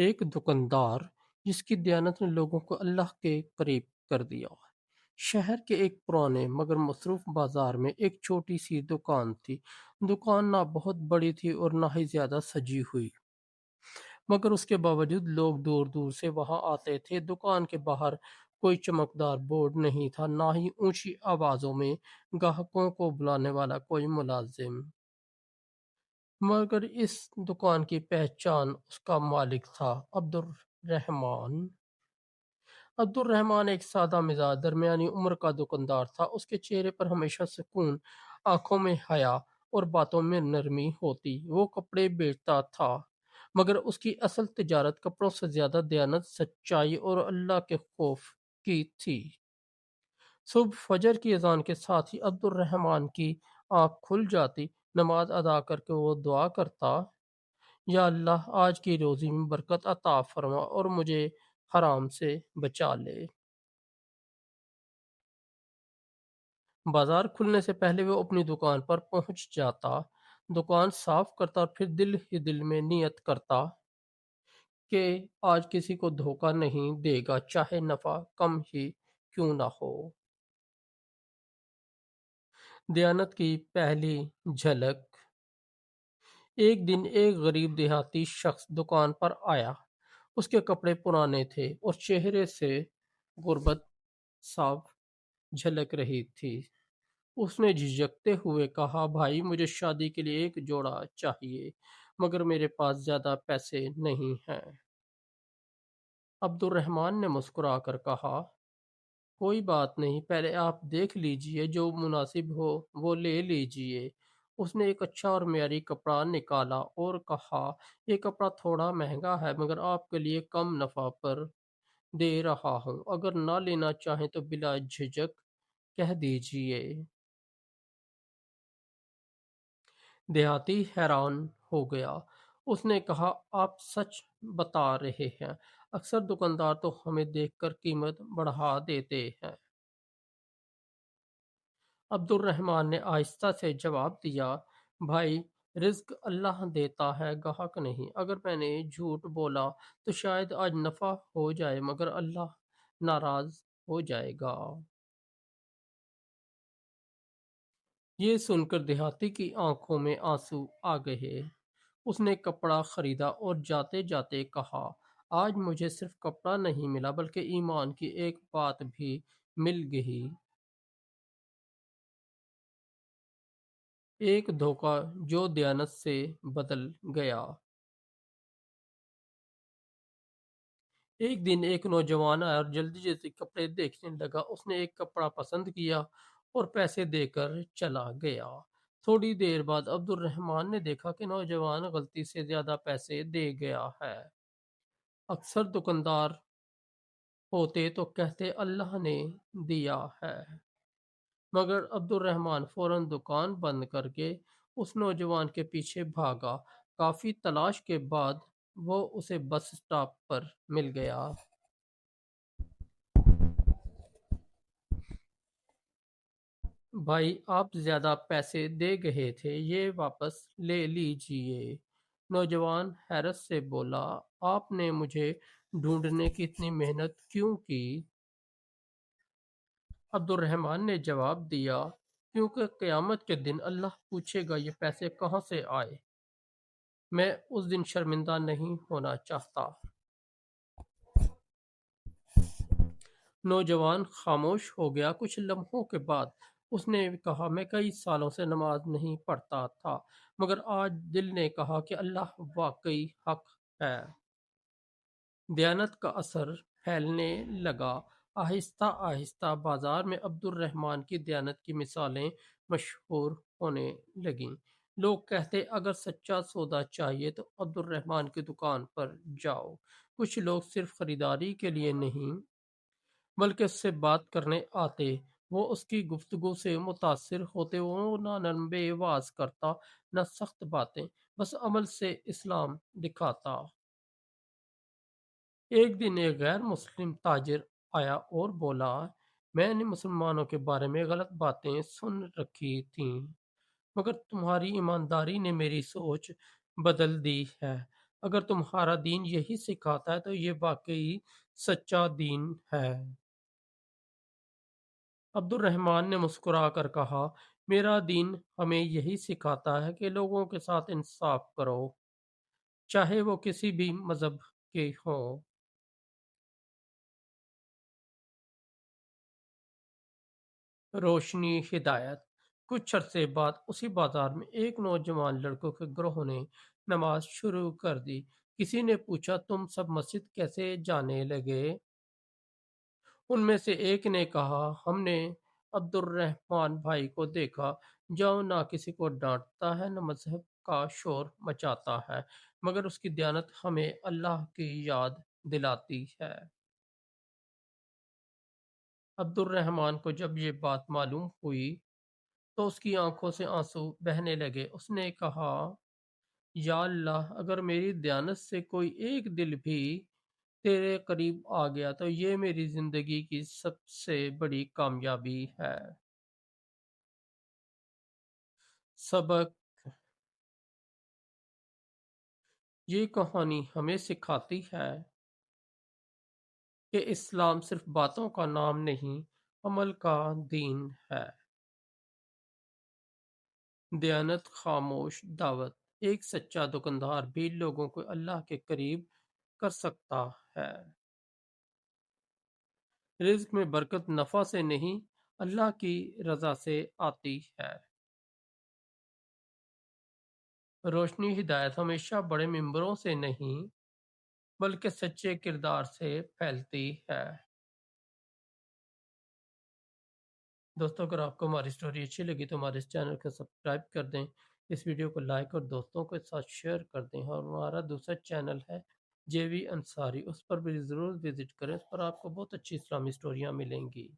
ایک دکاندار جس کی دیانت نے لوگوں کو اللہ کے قریب کر دیا۔ شہر کے ایک پرانے مگر مصروف بازار میں ایک چھوٹی سی دکان تھی۔ دکان نہ بہت بڑی تھی اور نہ ہی زیادہ سجی ہوئی، مگر اس کے باوجود لوگ دور دور سے وہاں آتے تھے۔ دکان کے باہر کوئی چمکدار بورڈ نہیں تھا، نہ ہی اونچی آوازوں میں گاہکوں کو بلانے والا کوئی ملازم، مگر اس دکان کی پہچان اس کا مالک تھا، عبدالرحمن۔ عبدالرحمن ایک سادہ مزاج، درمیانی عمر کا دکاندار تھا۔ اس کے چہرے پر ہمیشہ سکون، آنکھوں میں حیا اور باتوں میں نرمی ہوتی۔ وہ کپڑے بیچتا تھا، مگر اس کی اصل تجارت کپڑوں سے زیادہ دیانت، سچائی اور اللہ کے خوف کی تھی۔ صبح فجر کی اذان کے ساتھ ہی عبدالرحمن کی آنکھ کھل جاتی۔ نماز ادا کر کے وہ دعا کرتا، یا اللہ، آج کی روزی میں برکت عطا فرما اور مجھے حرام سے بچا لے۔ بازار کھلنے سے پہلے وہ اپنی دکان پر پہنچ جاتا، دکان صاف کرتا اور پھر دل ہی دل میں نیت کرتا کہ آج کسی کو دھوکہ نہیں دے گا، چاہے نفع کم ہی کیوں نہ ہو۔ دیانت کی پہلی جھلک۔ ایک دن ایک غریب دیہاتی شخص دکان پر آیا۔ اس کے کپڑے پرانے تھے اور چہرے سے غربت صاف جھلک رہی تھی۔ اس نے جھجکتے ہوئے کہا، بھائی، مجھے شادی کے لیے ایک جوڑا چاہیے، مگر میرے پاس زیادہ پیسے نہیں ہیں۔ عبد الرحمن نے مسکرا کر کہا، کوئی بات نہیں، پہلے آپ دیکھ لیجئے، جو مناسب ہو وہ لے لیجئے۔ اس نے ایک اچھا اور معیاری کپڑا نکالا اور کہا، یہ کپڑا تھوڑا مہنگا ہے، مگر آپ کے لیے کم نفع پر دے رہا ہوں، اگر نہ لینا چاہیں تو بلا جھجک کہہ دیجئے۔ دیہاتی حیران ہو گیا۔ اس نے کہا، آپ سچ بتا رہے ہیں، اکثر دکاندار تو ہمیں دیکھ کر قیمت بڑھا دیتے ہیں۔ عبد الرحمن نے آہستہ سے جواب دیا، بھائی، رزق اللہ دیتا ہے، گاہک نہیں۔ اگر میں نے جھوٹ بولا تو شاید آج نفع ہو جائے، مگر اللہ ناراض ہو جائے گا۔ یہ سن کر دیہاتی کی آنکھوں میں آنسو آ گئے۔ اس نے کپڑا خریدا اور جاتے جاتے کہا، آج مجھے صرف کپڑا نہیں ملا بلکہ ایمان کی ایک بات بھی مل گئی۔ ایک دھوکہ جو دیانت سے بدل گیا۔ ایک دن ایک نوجوان آیا اور جلدی جلدی کپڑے دیکھنے لگا۔ اس نے ایک کپڑا پسند کیا اور پیسے دے کر چلا گیا۔ تھوڑی دیر بعد عبد الرحمن نے دیکھا کہ نوجوان غلطی سے زیادہ پیسے دے گیا ہے۔ اکثر دکاندار ہوتے تو کہتے اللہ نے دیا ہے، مگر عبد الرحمن فوراً دکان بند کر کے اس نوجوان کے پیچھے بھاگا۔ کافی تلاش کے بعد وہ اسے بس سٹاپ پر مل گیا۔ بھائی، آپ زیادہ پیسے دے گئے تھے، یہ واپس لے لیجئے۔ نوجوان حیرت سے بولا، آپ نے مجھے ڈھونڈنے کی اتنی محنت کیوں کی؟ عبد الرحمن نے جواب دیا، کیونکہ قیامت کے دن اللہ پوچھے گا یہ پیسے کہاں سے آئے، میں اس دن شرمندہ نہیں ہونا چاہتا۔ نوجوان خاموش ہو گیا۔ کچھ لمحوں کے بعد اس نے کہا، میں کئی سالوں سے نماز نہیں پڑھتا تھا، مگر آج دل نے کہا کہ اللہ واقعی حق ہے۔ دیانت کا اثر پھیلنے لگا۔ آہستہ آہستہ بازار میں عبد الرحمن کی دیانت کی مثالیں مشہور ہونے لگیں۔ لوگ کہتے، اگر سچا سودا چاہیے تو عبد الرحمن کی دکان پر جاؤ۔ کچھ لوگ صرف خریداری کے لیے نہیں بلکہ اس سے بات کرنے آتے۔ وہ اس کی گفتگو سے متاثر ہوتے۔ وہ نہ نرم واز کرتا نہ سخت باتیں، بس عمل سے اسلام دکھاتا۔ ایک دن ایک غیر مسلم تاجر آیا اور بولا، میں نے مسلمانوں کے بارے میں غلط باتیں سن رکھی تھیں، مگر تمہاری ایمانداری نے میری سوچ بدل دی ہے۔ اگر تمہارا دین یہی سکھاتا ہے تو یہ واقعی سچا دین ہے۔ عبد الرحمن نے مسکرا کر کہا، میرا دین ہمیں یہی سکھاتا ہے کہ لوگوں کے ساتھ انصاف کرو، چاہے وہ کسی بھی مذہب کے ہوں۔ روشنی ہدایت۔ کچھ عرصے بعد اسی بازار میں ایک نوجوان لڑکوں کے گروہ نے نماز شروع کر دی۔ کسی نے پوچھا، تم سب مسجد کیسے جانے لگے؟ ان میں سے ایک نے کہا، ہم نے عبد الرحمن بھائی کو دیکھا جو نہ کسی کو ڈانٹتا ہے نہ مذہب کا شور مچاتا ہے، مگر اس کی دیانت ہمیں اللہ کی یاد دلاتی ہے۔ عبد الرحمن کو جب یہ بات معلوم ہوئی تو اس کی آنکھوں سے آنسو بہنے لگے۔ اس نے کہا، یا اللہ، اگر میری دیانت سے کوئی ایک دل بھی تیرے قریب آ گیا تو یہ میری زندگی کی سب سے بڑی کامیابی ہے۔ سبق: یہ کہانی ہمیں سکھاتی ہے کہ اسلام صرف باتوں کا نام نہیں، عمل کا دین ہے۔ دیانت خاموش دعوت: ایک سچا دکاندار بھی لوگوں کو اللہ کے قریب کر سکتا ہے۔ رزق میں برکت نفع سے نہیں، اللہ کی رضا سے آتی ہے۔ روشنی ہدایت ہمیشہ بڑے ممبروں سے نہیں بلکہ سچے کردار سے پھیلتی ہے۔ دوستوں، اگر آپ کو ہماری سٹوری اچھی لگی تو ہمارے اس چینل کو سبسکرائب کر دیں، اس ویڈیو کو لائک اور دوستوں کے ساتھ شیئر کر دیں، اور ہمارا دوسرا چینل ہے جے وی انصاری، اس پر بھی ضرور وزٹ کریں، اس پر آپ کو بہت اچھی اسلامی سٹوریاں ملیں گی۔